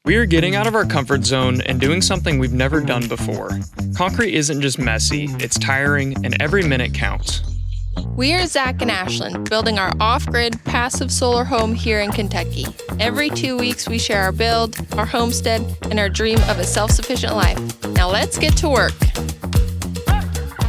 We are getting out of our comfort zone and doing something we've never done before. Concrete isn't just messy, it's tiring, and every minute counts. We are Zach and Ashlyn, building our off-grid passive solar home here in Kentucky. Every 2 weeks, we share our build, our homestead, and our dream of a self-sufficient life. Now let's get to work.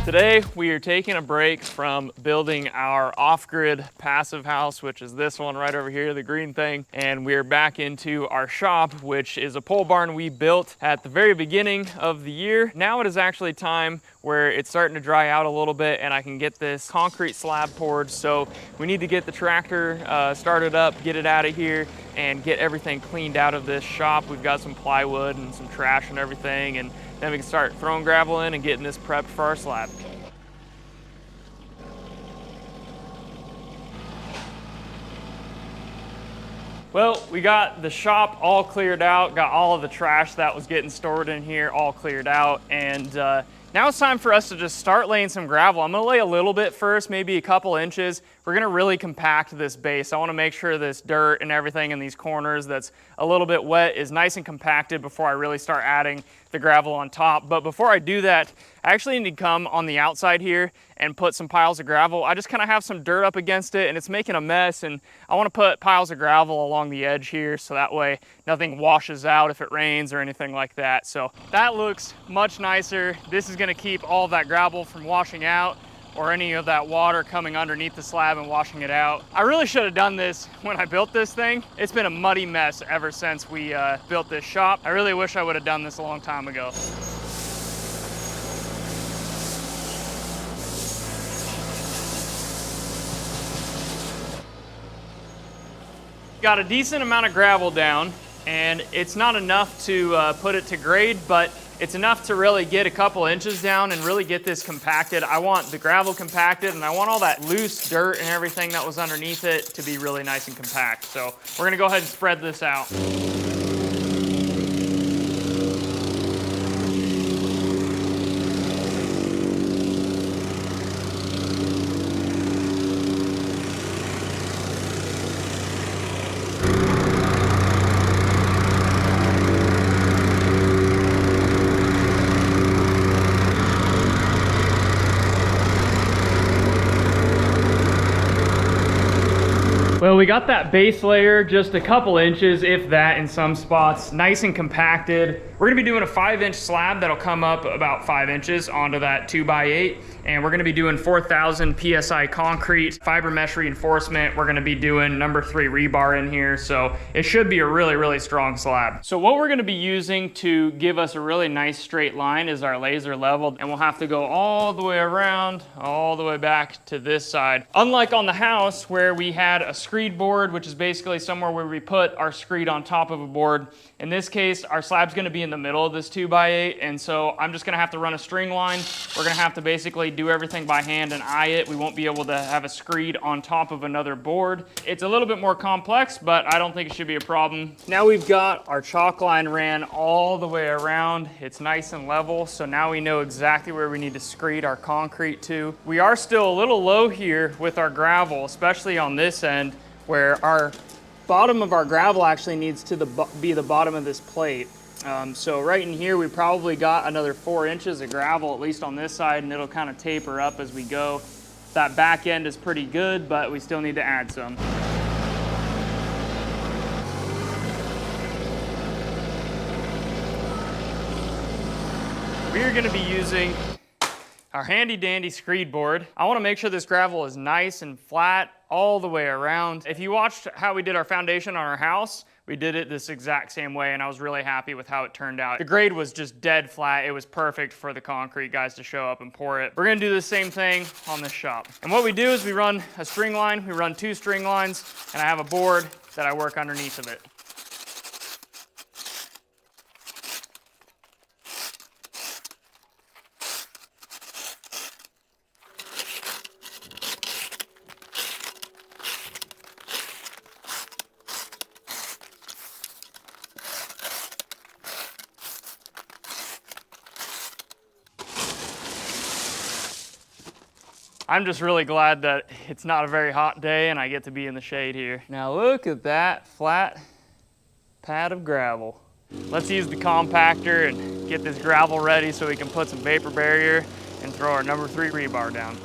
Today, we are taking a break from building our off-grid passive house, which is this one right over here, the green thing, and we're back into our shop, which is a pole barn we built at the very beginning of the year. Now it is actually time where it's starting to dry out a little bit and I can get this concrete slab poured. So we need to get the tractor started up, get it out of here, and get everything cleaned out of this shop. We've got some plywood and some trash and everything, and then we can start throwing gravel in and getting this prepped for our slab. Well, we got the shop all cleared out, got all of the trash that was getting stored in here all cleared out, and now it's time for us to just start laying some gravel. I'm gonna lay a little bit first, maybe a couple inches. We're gonna really compact this base. I wanna make sure this dirt and everything in these corners that's a little bit wet is nice and compacted before I really start adding the gravel on top. But before I do that, I actually need to come on the outside here and put some piles of gravel. I just kind of have some dirt up against it and it's making a mess, and I want to put piles of gravel along the edge here so that way nothing washes out if it rains or anything like that. So that looks much nicer. This is going to keep all of that gravel from washing out or any of that water coming underneath the slab and washing it out. I really should have done this when I built this thing. It's been a muddy mess ever since we built this shop. I really wish I would have done this a long time ago. Got a decent amount of gravel down, and it's not enough to put it to grade, but it's enough to really get a couple inches down and really get this compacted. I want the gravel compacted, and I want all that loose dirt and everything that was underneath it to be really nice and compact. So we're gonna go ahead and spread this out. Well, we got that base layer just a couple inches, if that, in some spots, nice and compacted. We're gonna be doing a 5-inch slab that'll come up about 5 inches onto that 2x8, and we're gonna be doing 4,000 PSI concrete, fiber mesh reinforcement. We're gonna be doing number 3 rebar in here, so it should be a really, really strong slab. So what we're gonna be using to give us a really nice straight line is our laser level, and we'll have to go all the way around, all the way back to this side. Unlike on the house where we had a screed board, which is basically somewhere where we put our screed on top of a board, in this case, our slab's gonna be in the middle of this 2x8, and so I'm just gonna have to run a string line. We're gonna have to basically do everything by hand and eye it. We won't be able to have a screed on top of another board. It's a little bit more complex, but I don't think it should be a problem. Now we've got our chalk line ran all the way around. It's nice and level, so now we know exactly where we need to screed our concrete to. We are still a little low here with our gravel, especially on this end, where our bottom of our gravel actually needs to be the bottom of this plate. So right in here, we probably got another 4 inches of gravel, at least on this side, and it'll kind of taper up as we go. That back end is pretty good, but we still need to add some. We are gonna be using our handy dandy screed board. I wanna make sure this gravel is nice and flat all the way around. If you watched how we did our foundation on our house, we did it this exact same way, and I was really happy with how it turned out. The grade was just dead flat. It was perfect for the concrete guys to show up and pour it. We're gonna do the same thing on this shop. And what we do is we run a string line, we run 2 string lines, and I have a board that I work underneath of it. I'm just really glad that it's not a very hot day and I get to be in the shade here. Now look at that flat pad of gravel. Let's use the compactor and get this gravel ready so we can put some vapor barrier and throw our number 3 rebar down.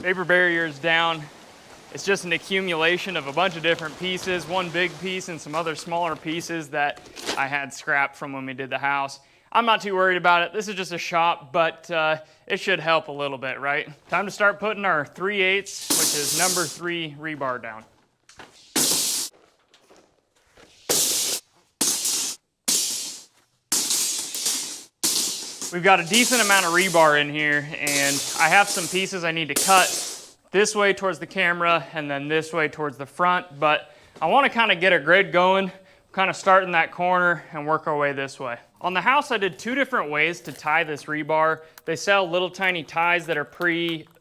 Vapor barrier is down. It's just an accumulation of a bunch of different pieces, one big piece and some other smaller pieces that I had scrapped from when we did the house. I'm not too worried about it. This is just a shop, but it should help a little bit, right? Time to start putting our 3/8, which is number 3 rebar down. We've got a decent amount of rebar in here, and I have some pieces I need to cut this way towards the camera and then this way towards the front, but I want to kind of get a grid going, kind of start in that corner and work our way this way. On the house, I did 2 different ways to tie this rebar. They sell little tiny ties that are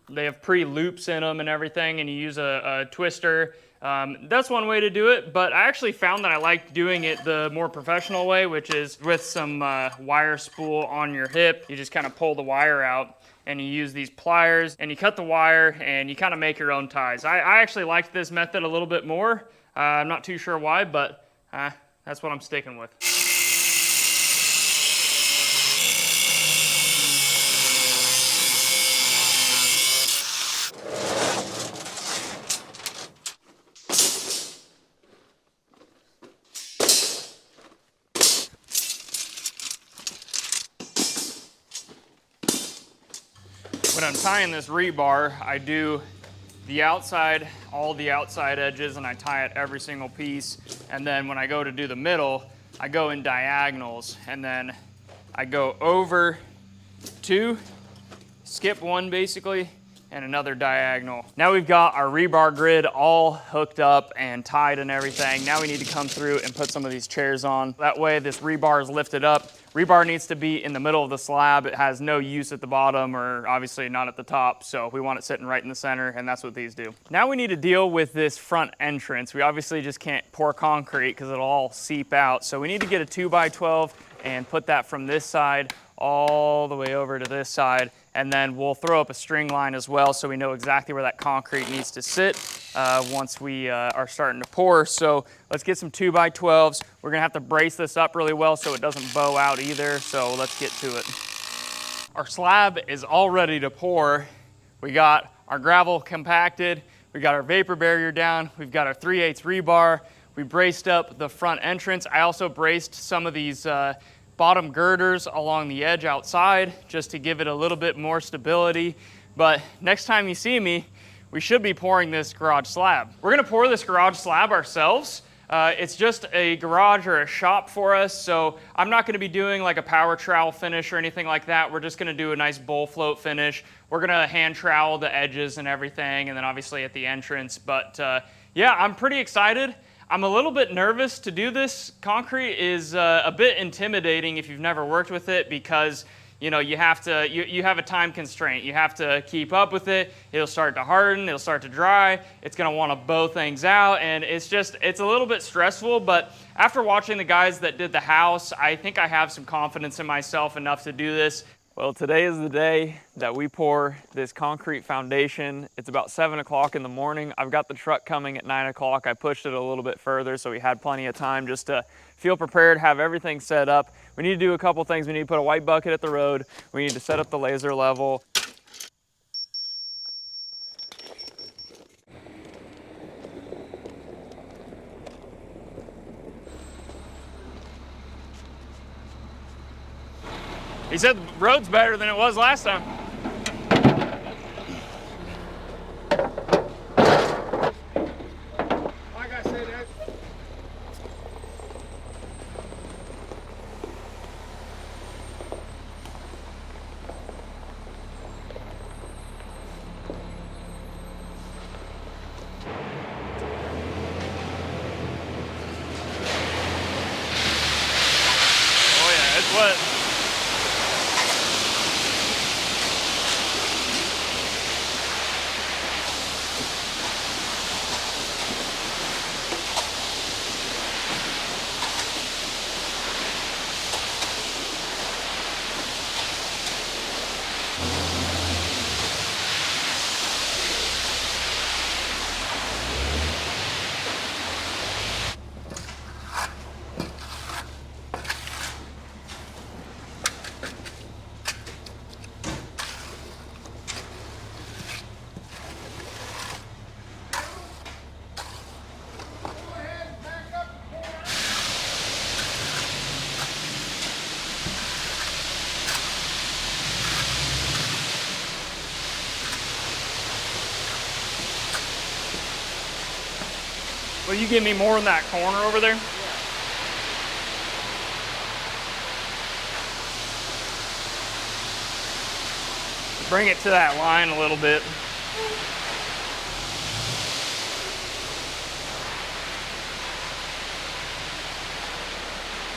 they have pre-loops in them and everything, and you use a twister. That's one way to do it, but I actually found that I liked doing it the more professional way, which is with some wire spool on your hip. You just kind of pull the wire out and you use these pliers and you cut the wire and you kind of make your own ties. I actually liked this method a little bit more. I'm not too sure why, but that's what I'm sticking with. When I'm tying this rebar, I do the outside, all the outside edges, and I tie it every single piece. And then when I go to do the middle, I go in diagonals, and then I go over 2, skip 1 basically, and another diagonal. Now we've got our rebar grid all hooked up and tied and everything. Now we need to come through and put some of these chairs on. That way this rebar is lifted up. Rebar needs to be in the middle of the slab. It has no use at the bottom or obviously not at the top, so we want it sitting right in the center, and that's what these do. Now we need to deal with this front entrance. We obviously just can't pour concrete because it'll all seep out, so we need to get a 2x12 and put that from this side all the way over to this side, and then we'll throw up a string line as well so we know exactly where that concrete needs to sit once we are starting to pour. So let's get some 2x12s. We're gonna have to brace this up really well so it doesn't bow out either, so let's get to it. Our slab is all ready to pour. We got our gravel compacted, we got our vapor barrier down, we've got our 3/8 rebar, we braced up the front entrance. I also braced some of these bottom girders along the edge outside just to give it a little bit more stability. But next time you see me, we should be pouring this garage slab. We're gonna pour this garage slab ourselves. It's just a garage or a shop for us, so I'm not gonna be doing like a power trowel finish or anything like that. We're just gonna do a nice bowl float finish. We're gonna hand trowel the edges and everything, and then obviously at the entrance. But yeah, I'm pretty excited. I'm a little bit nervous to do this. Concrete is a bit intimidating if you've never worked with it because you have a time constraint. You have to keep up with it. It'll start to harden, it'll start to dry. It's gonna wanna bow things out, and it's a little bit stressful, but after watching the guys that did the house, I think I have some confidence in myself enough to do this. Well, today is the day that we pour this concrete foundation. It's about 7 o'clock in the morning. I've got the truck coming at 9 o'clock. I pushed it a little bit further so we had plenty of time just to feel prepared, have everything set up. We need to do a couple things. We need to put a white bucket at the road. We need to set up the laser level. He said the road's better than it was last time. Like I said, oh yeah, it's wet. you give me more in that corner over there? Bring it to that line a little bit.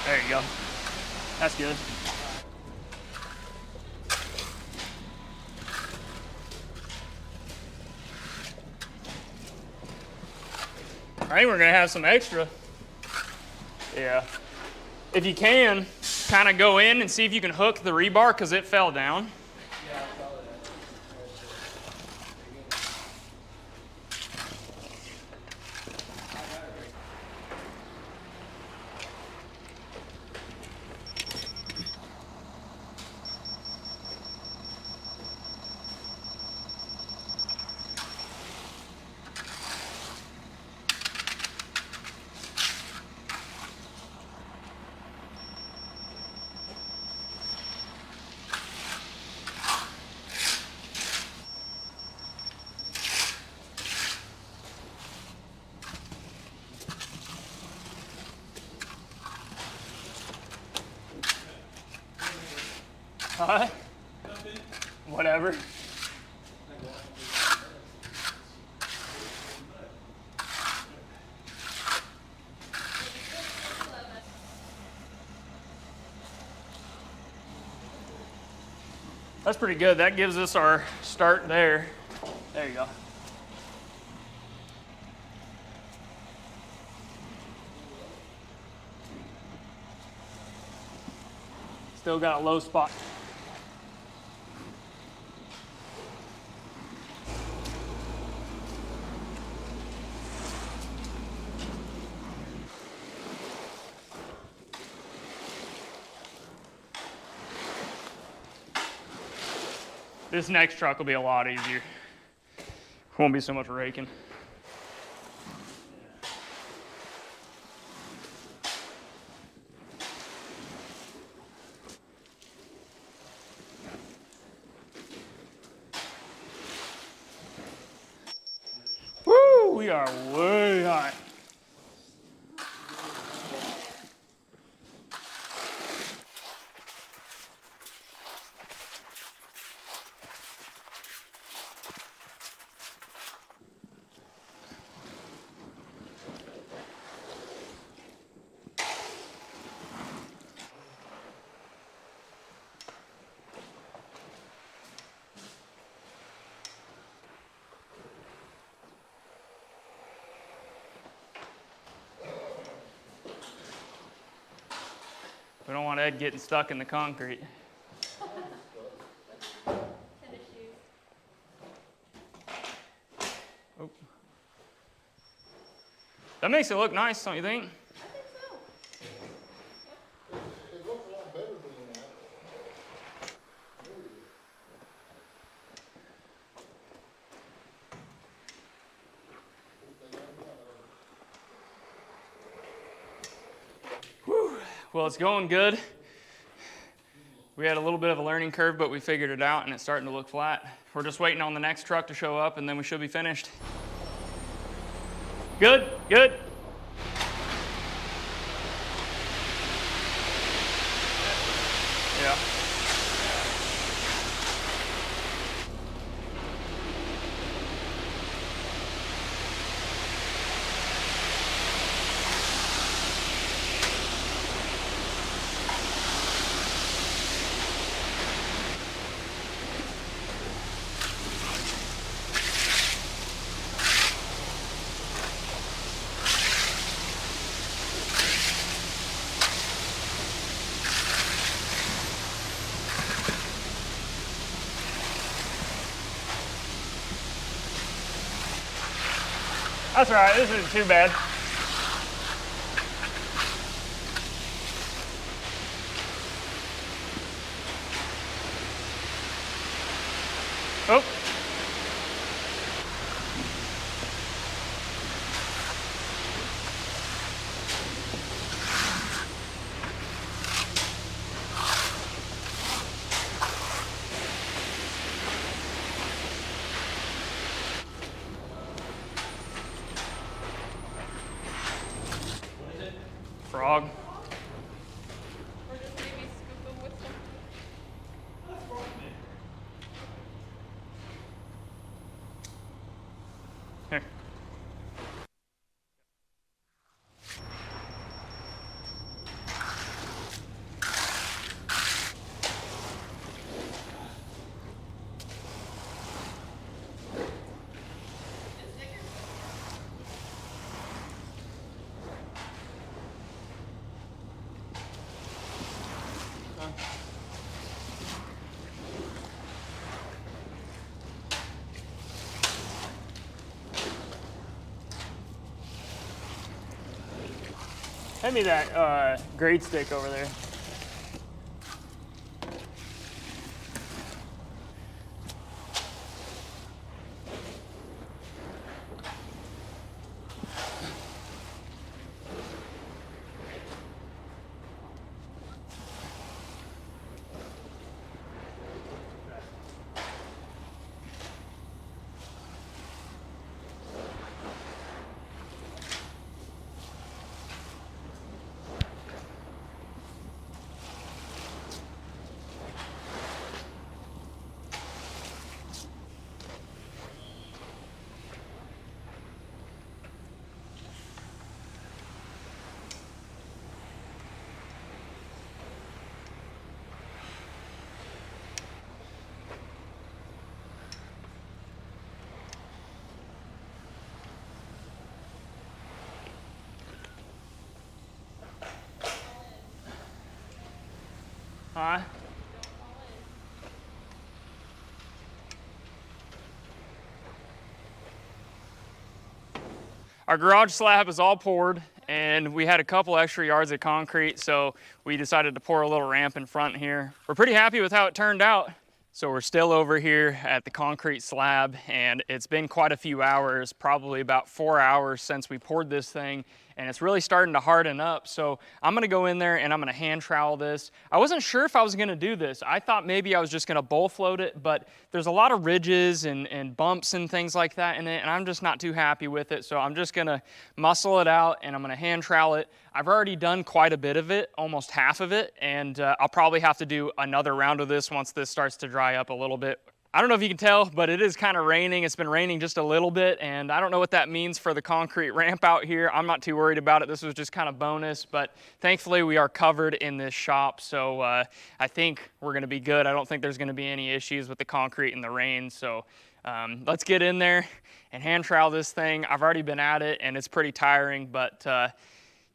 There you go. That's good. All right, we're gonna have some extra. Yeah. If you can, kind of go in and see if you can hook the rebar because it fell down. Huh? Whatever. That's pretty good. That gives us our start there. There you go. Still got a low spot. This next truck will be a lot easier. Won't be so much raking. Woo, we are way high. We don't want Ed getting stuck in the concrete. Oh. That makes it look nice, don't you think? It looks a lot better than that. Whew. Well, it's going good. We had a little bit of a learning curve, but we figured it out and it's starting to look flat. We're just waiting on the next truck to show up and then we should be finished. Good, good. Yeah. That's all right, this isn't too bad. Oh. frog. Or just maybe scoop them with some. Here. Hand me that grade stick over there. Huh? Our garage slab is all poured, and we had a couple extra yards of concrete, so we decided to pour a little ramp in front here. We're pretty happy with how it turned out. So we're still over here at the concrete slab, and it's been quite a few hours, probably about 4 hours since we poured this thing, and it's really starting to harden up. So I'm gonna go in there and I'm gonna hand trowel this. I wasn't sure if I was gonna do this. I thought maybe I was just gonna bowl float it, but there's a lot of ridges and bumps and things like that in it, and I'm just not too happy with it. So I'm just gonna muscle it out and I'm gonna hand trowel it. I've already done quite a bit of it, almost half of it, and I'll probably have to do another round of this once this starts to dry up a little bit. I don't know if you can tell, but it is kind of raining. It's been raining just a little bit, and I don't know what that means for the concrete ramp out here. I'm not too worried about it. This was just kind of bonus, but thankfully we are covered in this shop, so I think we're gonna be good. I don't think there's gonna be any issues with the concrete and the rain, so let's get in there and hand trowel this thing. I've already been at it, and it's pretty tiring, but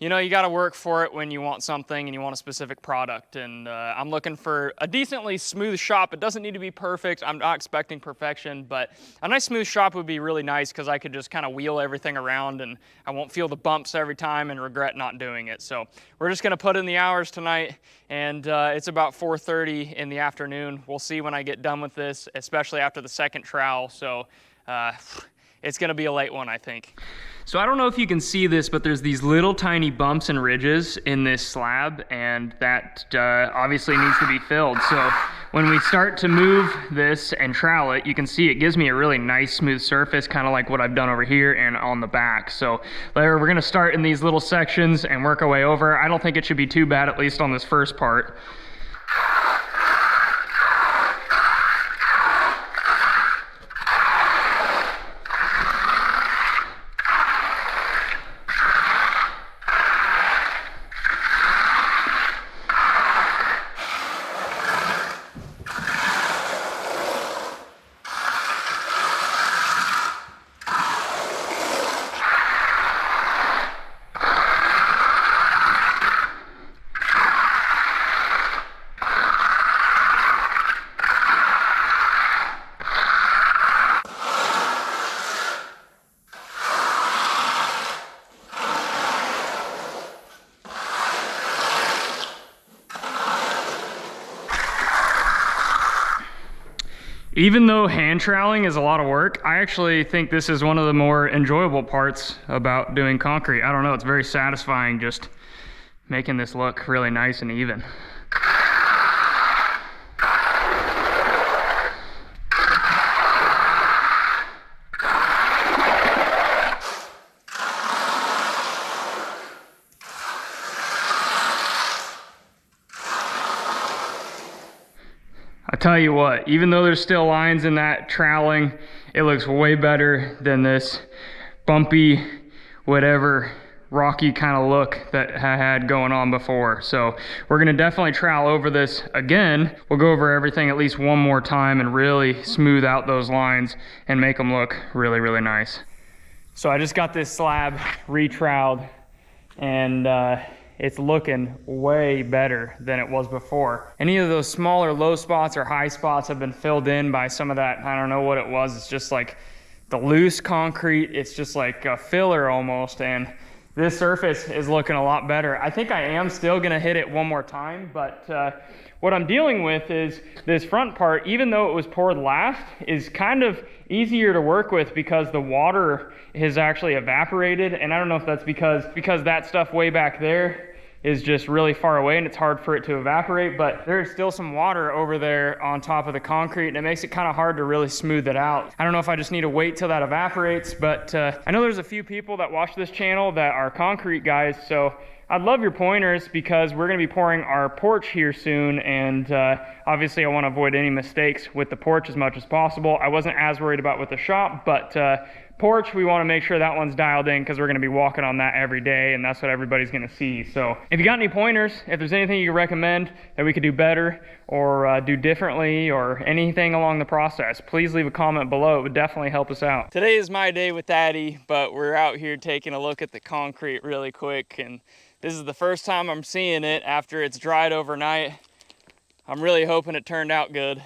you know, you got to work for it when you want something and you want a specific product. And I'm looking for a decently smooth shop. It doesn't need to be perfect. I'm not expecting perfection, but a nice smooth shop would be really nice because I could just kind of wheel everything around and I won't feel the bumps every time and regret not doing it. So we're just going to put in the hours tonight, and it's about 4:30 in the afternoon. We'll see when I get done with this, especially after the second trowel. So it's going to be a late one, I think. So I don't know if you can see this, but there's these little tiny bumps and ridges in this slab, and that obviously needs to be filled. So when we start to move this and trowel it, you can see it gives me a really nice smooth surface, kind of like what I've done over here and on the back. So we're gonna start in these little sections and work our way over. I don't think it should be too bad, at least on this first part. Even though hand troweling is a lot of work, I actually think this is one of the more enjoyable parts about doing concrete. I don't know, it's very satisfying just making this look really nice and even. tell you what, even though there's still lines in that troweling, it looks way better than this bumpy, whatever, rocky kind of look that I had going on before. So we're gonna definitely trowel over this again. We'll go over everything at least one more time and really smooth out those lines and make them look really, really nice. So I just got this slab re-troweled, and it's looking way better than it was before. Any of those smaller low spots or high spots have been filled in by some of that, I don't know what it was. It's just like the loose concrete. It's just like a filler almost. And this surface is looking a lot better. I think I am still gonna hit it one more time, but what I'm dealing with is this front part, even though it was poured last, is kind of easier to work with because the water has actually evaporated. And I don't know if that's because that stuff way back there is just really far away and it's hard for it to evaporate, but there's still some water over there on top of the concrete, and it makes it kind of hard to really smooth it out. I don't know if I just need to wait till that evaporates, but I know there's a few people that watch this channel that are concrete guys, so I'd love your pointers because we're gonna be pouring our porch here soon, and obviously I wanna avoid any mistakes with the porch as much as possible. I wasn't as worried about with the shop, but porch, we want to make sure that one's dialed in because we're going to be walking on that every day, and that's what everybody's going to see. So if you got any pointers, if there's anything you recommend that we could do better or do differently or anything along the process, please leave a comment below. It would definitely help us out. Today is my day with Daddy, but we're out here taking a look at the concrete really quick, and this is the first time I'm seeing it after it's dried overnight. I'm really hoping it turned out good.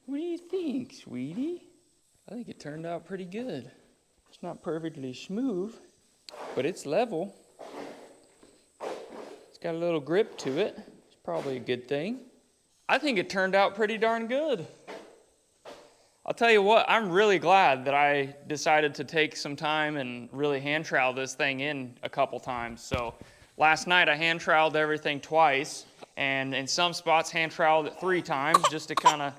What do you think, sweetie? I think it turned out pretty good. It's not perfectly smooth, but it's level. It's got a little grip to it. It's probably a good thing. I think it turned out pretty darn good. I'll tell you what, I'm really glad that I decided to take some time and really hand trowel this thing in a couple times. So last night I hand troweled everything twice, and in some spots hand troweled it 3 times just to kind of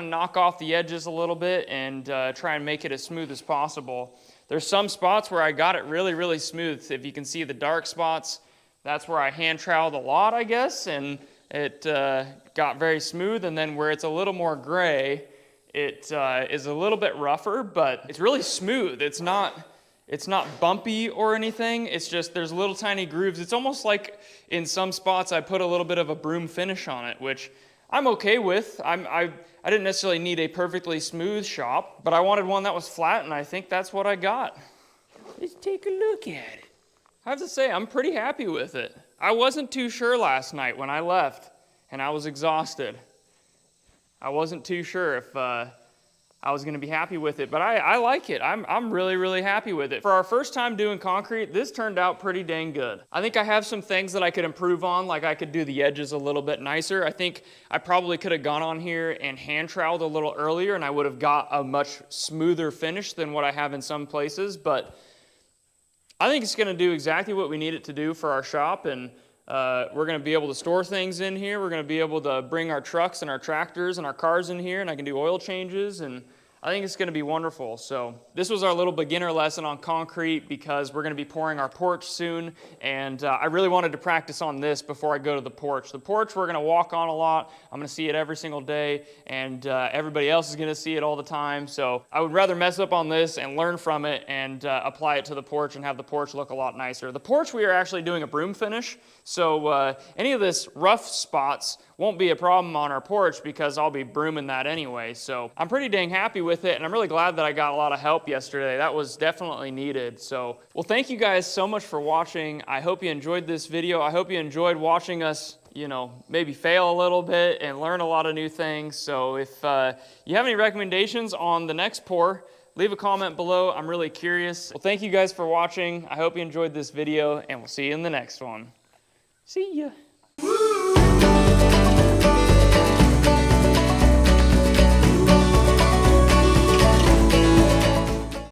knock off the edges a little bit and try and make it as smooth as possible. There's some spots where I got it really, really smooth. If you can see the dark spots, that's where I hand troweled a lot, I guess, and it got very smooth. And then where it's a little more gray, it is a little bit rougher, but it's really smooth. It's not bumpy or anything. It's just there's little tiny grooves. It's almost like in some spots I put a little bit of a broom finish on it, which I'm okay with. I didn't necessarily need a perfectly smooth shop, but I wanted one that was flat, and I think that's what I got. Let's take a look at it. I have to say, I'm pretty happy with it. I wasn't too sure last night when I left, and I was exhausted. I wasn't too sure if I was gonna be happy with it, but I like it. I'm really, really happy with it. For our first time doing concrete, this turned out pretty dang good. I think I have some things that I could improve on, like I could do the edges a little bit nicer. I think I probably could have gone on here and hand troweled a little earlier, and I would have got a much smoother finish than what I have in some places, but I think it's gonna do exactly what we need it to do for our shop, and we're gonna be able to store things in here. We're gonna be able to bring our trucks and our tractors and our cars in here, and I can do oil changes, and I think it's gonna be wonderful. So this was our little beginner lesson on concrete because we're gonna be pouring our porch soon, and I really wanted to practice on this before I go to the porch. The porch we're gonna walk on a lot. I'm gonna see it every single day, and everybody else is gonna see it all the time. So I would rather mess up on this and learn from it and apply it to the porch and have the porch look a lot nicer. The porch, we are actually doing a broom finish, so any of this rough spots won't be a problem on our porch because I'll be brooming that anyway. So I'm pretty dang happy with it, and I'm really glad that I got a lot of help yesterday. That was definitely needed. So, well, thank you guys so much for watching. I hope you enjoyed this video. I hope you enjoyed watching us, maybe fail a little bit and learn a lot of new things. So if you have any recommendations on the next pour, leave a comment below. I'm really curious. Well, thank you guys for watching. I hope you enjoyed this video, and we'll see you in the next one. See ya.